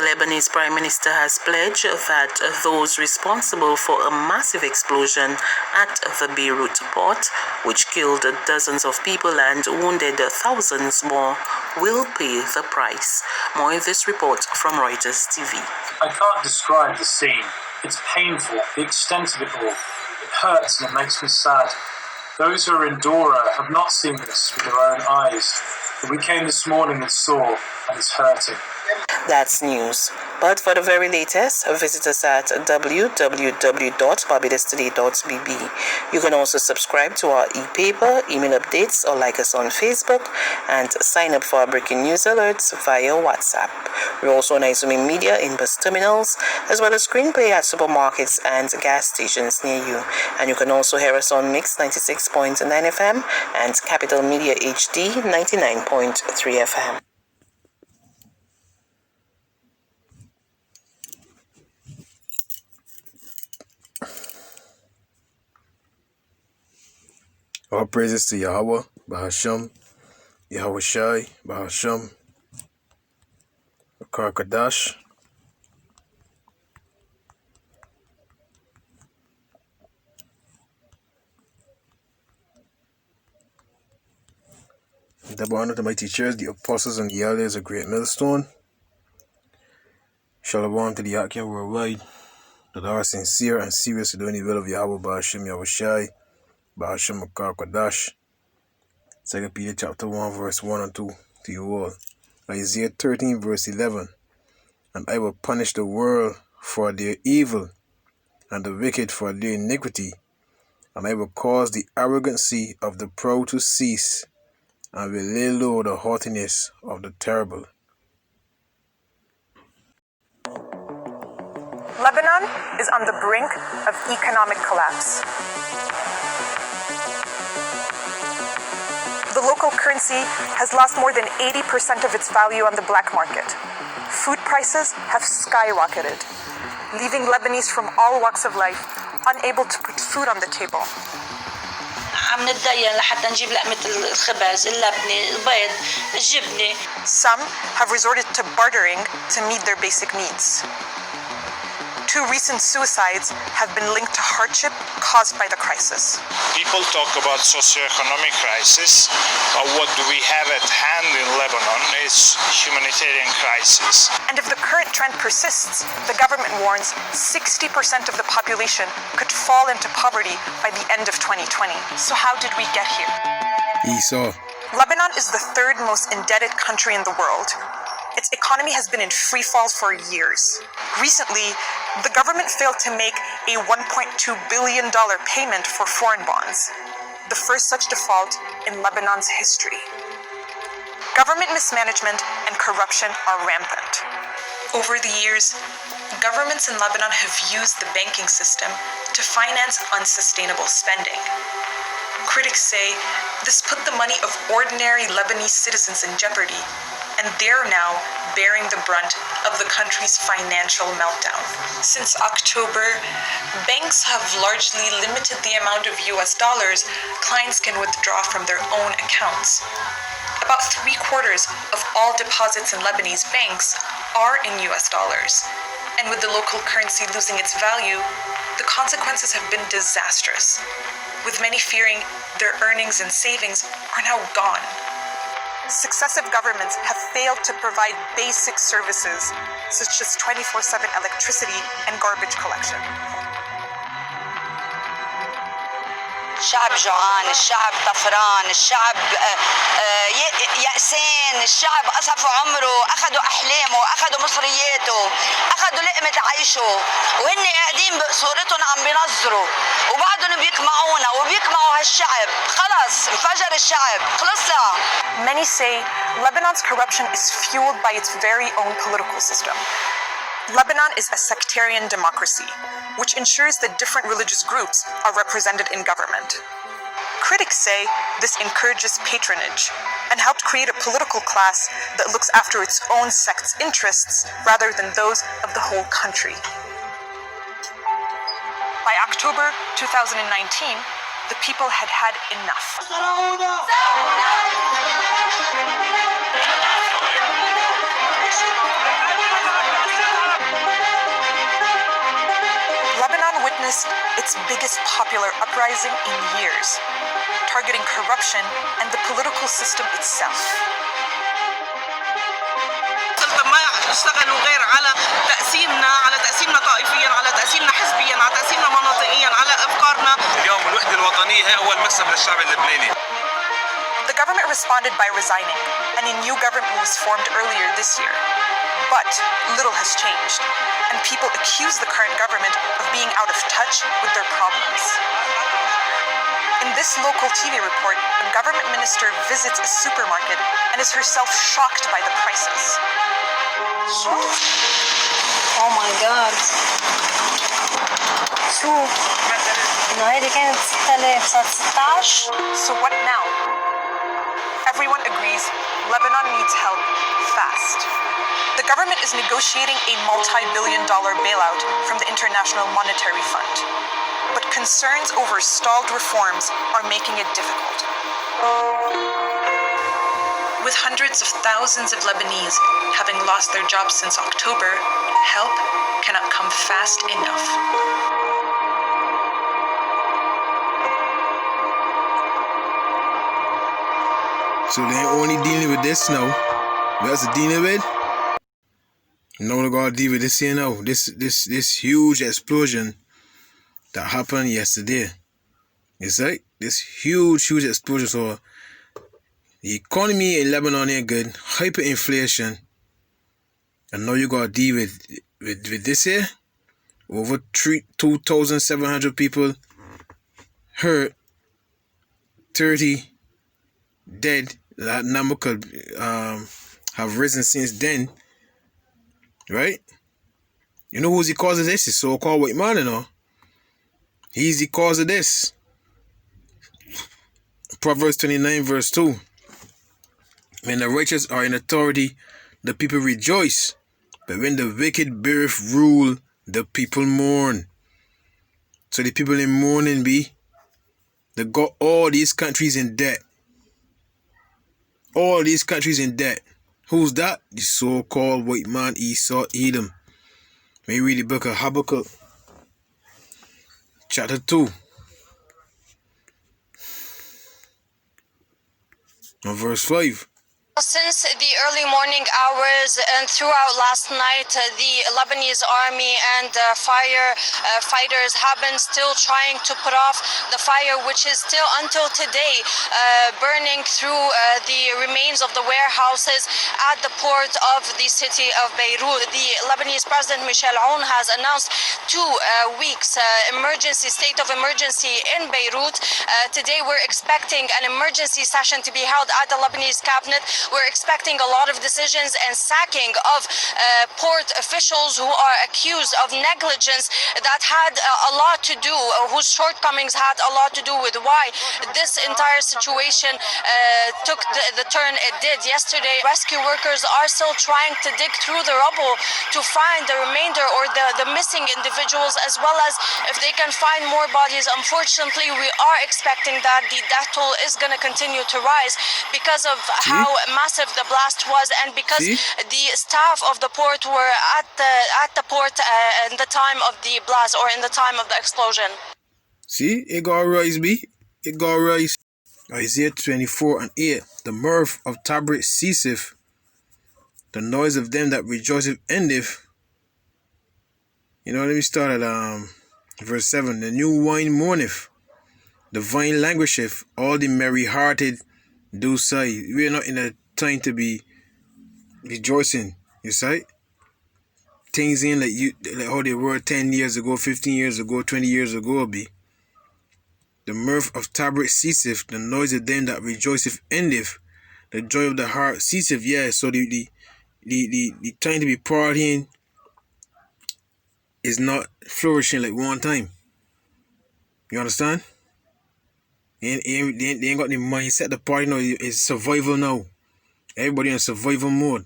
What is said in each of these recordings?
The Lebanese Prime Minister has pledged that those responsible for a massive explosion at the Beirut port, which killed dozens of people and wounded thousands more, will pay the price. More in this report from Reuters TV. I can't describe the scene. It's painful, the extent of it all. It hurts and it makes me sad. Those who are in Dora have not seen this with their own eyes. But we came this morning and saw, and it's hurting. That's news. But for the very latest, visit us at www.barbadostoday.bb. You can also subscribe to our e-paper, email updates, or like us on Facebook, and sign up for our breaking news alerts via WhatsApp. We're also on Izumi Media in bus terminals, as well as screenplay at supermarkets and gas stations near you. And you can also hear us on Mix 96.9 FM and Capital Media HD 99.3 FM. All praises to Yahweh, Bahasham, Yahweh Shai, Bahasham, Akar Kadash. Double honor to my teachers, the apostles and the elders of Great Millstone. Shalom to the Akim worldwide, that are sincere and serious to doing the will of Yahweh, Bahasham, Yahweh Shai, Bahasham, Akar Kadash. 2 Peter chapter 1 verse 1 and 2 to you all. Isaiah 13 verse 11. And I will punish the world for their evil, and the wicked for their iniquity. And I will cause the arrogancy of the proud to cease, and will lay low the haughtiness of the terrible. Lebanon is on the brink of economic collapse. The local currency has lost more than 80% of its value on the black market. Food prices have skyrocketed, leaving Lebanese from all walks of life unable to put food on the table. عم نتدين لحتى نجيب لقمة الخبز، اللبنة، البيض، الجبنة. Some have resorted to bartering to meet their basic needs. 2 recent suicides have been linked to hardship caused by the crisis. People talk about socioeconomic crisis, but what we have at hand in Lebanon is humanitarian crisis. And if the current trend persists, the government warns 60% of the population could fall into poverty by the end of 2020. So how did we get here? Esau. Lebanon is the 3rd most indebted country in the world. Its economy has been in free fall for years. Recently, the government failed to make a $1.2 billion payment for foreign bonds, the first such default in Lebanon's history. Government mismanagement and corruption are rampant. Over the years, governments in Lebanon have used the banking system to finance unsustainable spending. Critics say this put the money of ordinary Lebanese citizens in jeopardy, and they're now bearing the brunt of the country's financial meltdown. Since October, banks have largely limited the amount of US dollars clients can withdraw from their own accounts. About 3/4 of all deposits in Lebanese banks are in US dollars, and with the local currency losing its value, the consequences have been disastrous, with many fearing their earnings and savings are now gone. Successive governments have failed to provide basic services such as 24/7 electricity and garbage collection. الشعب جوعان، الشعب طفران، الشعب يأسان، الشعب قصفوا عمره، أخذوا أحلامه، أخذوا مصرياته، أخذوا لقمة عيشه، وهن قاعدين بقصورتهم عم بينظروا، وبعدهم بيقمعونا وبيقمعوا هالشعب. خلص انفجر الشعب، خلصنا. Many say Lebanon's corruption is fueled by its very own political system. Lebanon is a sectarian democracy, which ensures that different religious groups are represented in government. Critics say this encourages patronage and helped create a political class that looks after its own sect's interests rather than those of the whole country. By October 2019, the people had had enough. witnessed its biggest popular uprising in years, targeting corruption and the political system itself. ما اشتغلوا غير على تقسيمنا طائفيا، على تقسيمنا حزبيا، على تقسيمنا مناطقيا، على افكارنا. اليوم الوحده الوطنيه هي اول مكسب للشعب اللبناني. The government responded by resigning, and a new government was formed earlier this year. But little has changed, and people accuse the current government of being out of touch with their problems. In this local TV report, a government minister visits a supermarket and is herself shocked by the prices. Oh my god. شو؟ إنه هيدي كانت 6000 صارت 16. So what now? Everyone agrees Lebanon needs help fast. The government is negotiating a multi-billion-dollar bailout from the International Monetary Fund. But concerns over stalled reforms are making it difficult. With hundreds of thousands of Lebanese having lost their jobs since October, help cannot come fast enough. So they ain't only dealing with this now. What's it dealing with? No, they gotta deal with this here now. This huge explosion that happened yesterday. It's like this huge explosion. So the economy in Lebanon ain't good. Hyperinflation. And now you gotta deal with this here. Over 2,700 people hurt. 30 dead. That number could have risen since then. Right? You know who's the cause of this? It's so-called white man, you know. He's the cause of this. Proverbs 29 verse 2. When the righteous are in authority, the people rejoice. But when the wicked beareth rule, the people mourn. So the people in mourning they got all these countries in debt. All these countries in debt. Who's that? The so-called white man Esau Edom. May you read the book of Habakkuk, chapter 2. And verse 5. Since the early morning hours and throughout last night, the Lebanese army and fighters have been still trying to put off the fire, which is still until today burning through the remains of the warehouses at the port of the city of Beirut. The Lebanese President Michel Aoun has announced 2 weeks state of emergency in Beirut. Today we're expecting an emergency session to be held at the Lebanese cabinet. We're expecting a lot of decisions and sacking of port officials who are accused of negligence that had a lot to do, whose shortcomings had a lot to do with why this entire situation took the turn it did yesterday. Rescue workers are still trying to dig through the rubble to find the remainder or the missing individuals, as well as if they can find more bodies. Unfortunately, we are expecting that the death toll is going to continue to rise because of how massive the blast was, and because the staff of the port were at the port in the time of the blast or in the time of the explosion. See, it got rise, B. It got rise. Isaiah 24 and 8. The mirth of Tabret ceaseth, the noise of them that rejoiceth endeth. You know, let me start at verse 7. The new wine mourneth, the vine languisheth, all the merry-hearted do sigh. We are not in a time to be rejoicing, you see? Things in like how they were 10 years ago, 15 years ago, 20 years ago, be. The mirth of Tabret ceaseth, the noise of them that rejoiceth endeth, the joy of the heart ceaseth. Yeah, so the time to be partying is not flourishing like one time. You understand? They ain't got the mindset. The party now is survival now. Everybody in survival mode.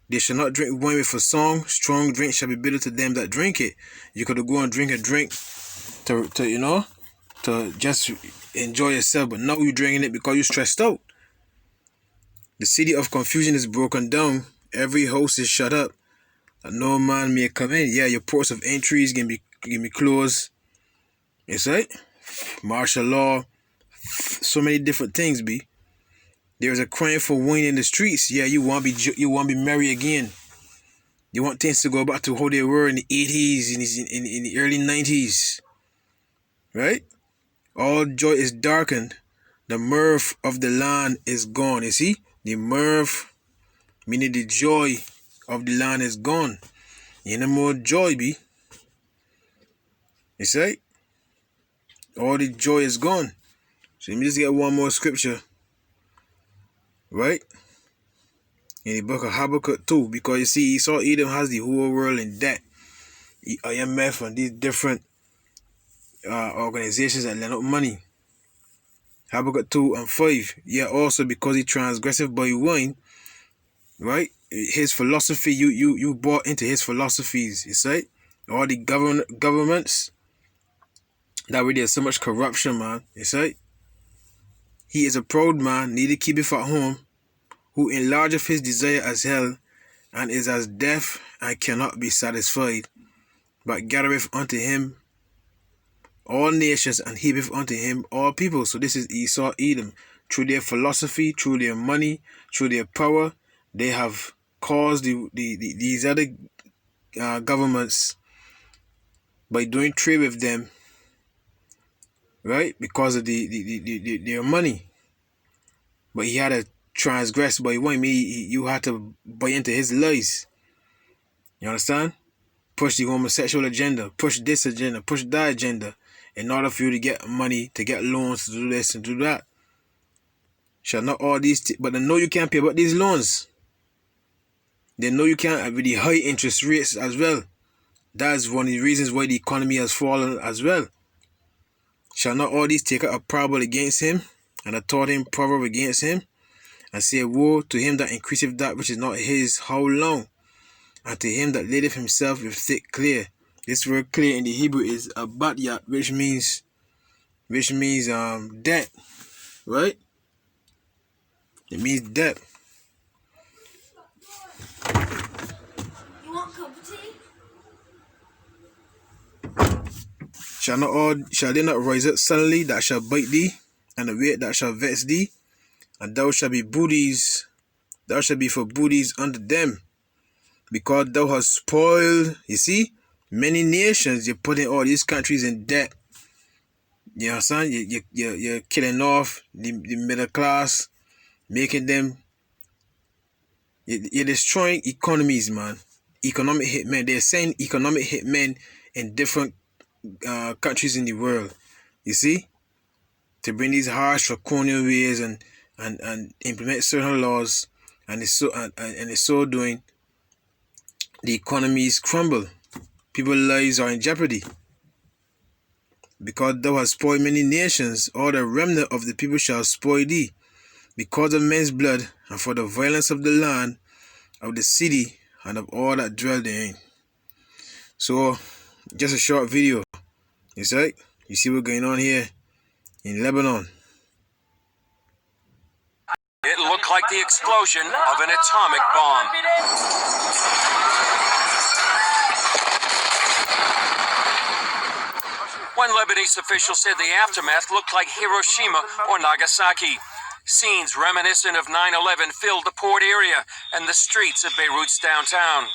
They shall not drink wine with a song. Strong drink shall be bitter to them that drink it. You could go and drink a drink to just enjoy yourself, but now you're drinking it because you're stressed out. The city of confusion is broken down. Every house is shut up, that no man may come in. Yeah, your ports of entry is going to be me clothes. It's right. Martial law. So many different things, B. There's a crime for wine in the streets. Yeah, you want to be merry again. You want things to go back to how they were in the 80s, in the early 90s. Right? All joy is darkened. The mirth of the land is gone. You see? The mirth, meaning the joy of the land is gone. Ain't no more joy, B. You see? All the joy is gone. So let me just get one more scripture. Right? In the book of Habakkuk 2. Because you see, Esau Edom has the whole world in debt. The IMF and these different organizations that lend out money. Habakkuk 2 and 5. Yeah, also because he transgressive by wine. Right? His philosophy, you bought into his philosophies. You see? All the governments. That way there's so much corruption, man. You see? He is a proud man, neither keepeth at home, who enlargeth his desire as hell, and is as deaf and cannot be satisfied, but gathereth unto him all nations, and heapeth unto him all people. So this is Esau Edom. Through their philosophy, through their money, through their power, they have caused these other governments, by doing trade with them, right, because of their money. But he had to transgress by one. You had to buy into his lies. You understand? Push the homosexual agenda, push this agenda, push that agenda, in order for you to get money, to get loans, to do this and do that. Shall not all these, but they know you can't pay back these loans. They know you can't, with the high interest rates as well. That's one of the reasons why the economy has fallen as well. Shall not all these take up a parable against him, and a taught him proverb against him, and say, woe to him that increaseth that which is not his, how long? And to him that ladeth himself with thick clear. This word clear in the Hebrew is abatyat, which means debt, right? It means debt. You want cup of tea? Shall they not rise up suddenly that shall bite thee, and await that shall vex thee, and thou shalt be for booties unto them, because thou hast spoiled, you see, many nations. You're putting all these countries in debt. You understand? You're killing off the middle class, making them, you're destroying economies, man. Economic hitmen. They're saying economic hitmen in different countries in the world. You see? To bring these harsh draconian ways and implement certain laws, and it's so doing, the economies crumble. People's lives are in jeopardy. Because thou hast spoiled many nations, all the remnant of the people shall spoil thee, because of men's blood, and for the violence of the land, of the city, and of all that dwell therein. So, just a short video. It's right. You see what's going on here in Lebanon. It looked like the explosion of an atomic bomb. One Lebanese official said the aftermath looked like Hiroshima or Nagasaki. Scenes reminiscent of 9/11 filled the port area and the streets of Beirut's downtown.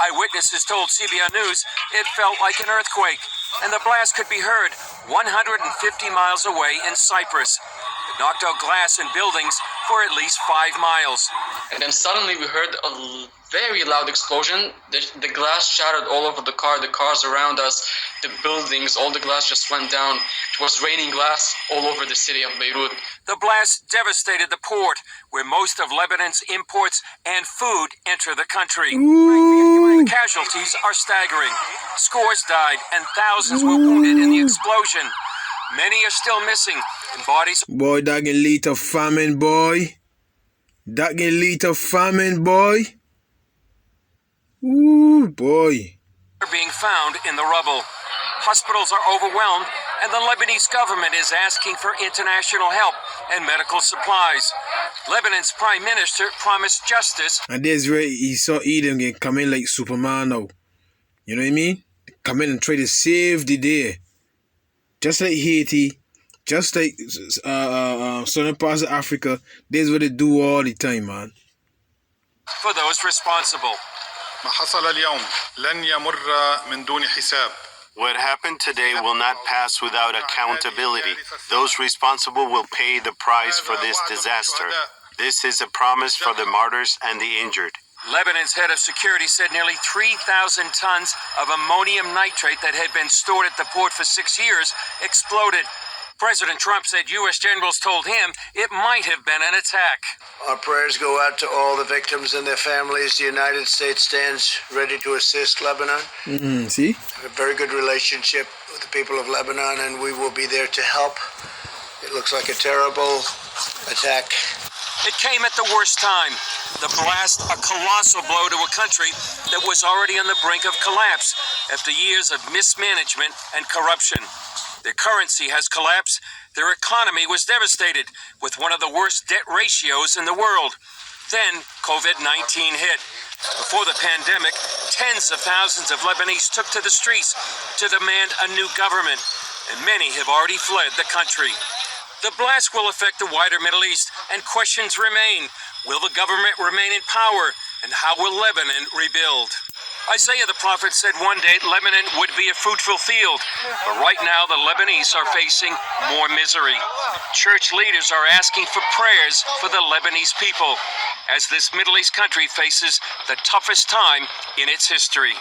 Eyewitnesses told CBN News it felt like an earthquake, and the blast could be heard 150 miles away in Cyprus. It knocked out glass in buildings for at least 5 miles. And then suddenly we heard a very loud explosion. The glass shattered all over the cars around us, the buildings, all the glass just went down. It was raining glass all over the city of Beirut. The blast devastated the port, where most of Lebanon's imports and food enter the country. The casualties are staggering. Scores died and thousands were wounded in the explosion. Many are still missing, and bodies... Boy, that can lead to famine, boy. That can lead to famine, boy. Ooh, boy. ...are being found in the rubble. Hospitals are overwhelmed, and the Lebanese government is asking for international help and medical supplies. Lebanon's prime minister promised justice. And there's where Esau Edom can come in like Superman now. You know what I mean? come in and try to save the day. Just like Haiti, just like southern parts of Africa, this is what they do all the time, man. For those responsible. ما حصل اليوم لن يمر من دون حساب. What happened today will not pass without accountability. Those responsible will pay the price for this disaster. This is a promise for the martyrs and the injured. Lebanon's head of security said nearly 3,000 tons of ammonium nitrate that had been stored at the port for 6 years exploded. President Trump said U.S. generals told him it might have been an attack. Our prayers go out to all the victims and their families. The United States stands ready to assist Lebanon. See? We have a very good relationship with the people of Lebanon, and we will be there to help. It looks like a terrible attack. It came at the worst time. The blast, a colossal blow to a country that was already on the brink of collapse after years of mismanagement and corruption. Their currency has collapsed. Their economy was devastated with one of the worst debt ratios in the world. Then COVID-19 hit. Before the pandemic, tens of thousands of Lebanese took to the streets to demand a new government, and many have already fled the country. The blast will affect the wider Middle East, and questions remain. Will the government remain in power, and how will Lebanon rebuild? Isaiah the prophet said one day Lebanon would be a fruitful field, but right now the Lebanese are facing more misery. Church leaders are asking for prayers for the Lebanese people as this Middle East country faces the toughest time in its history.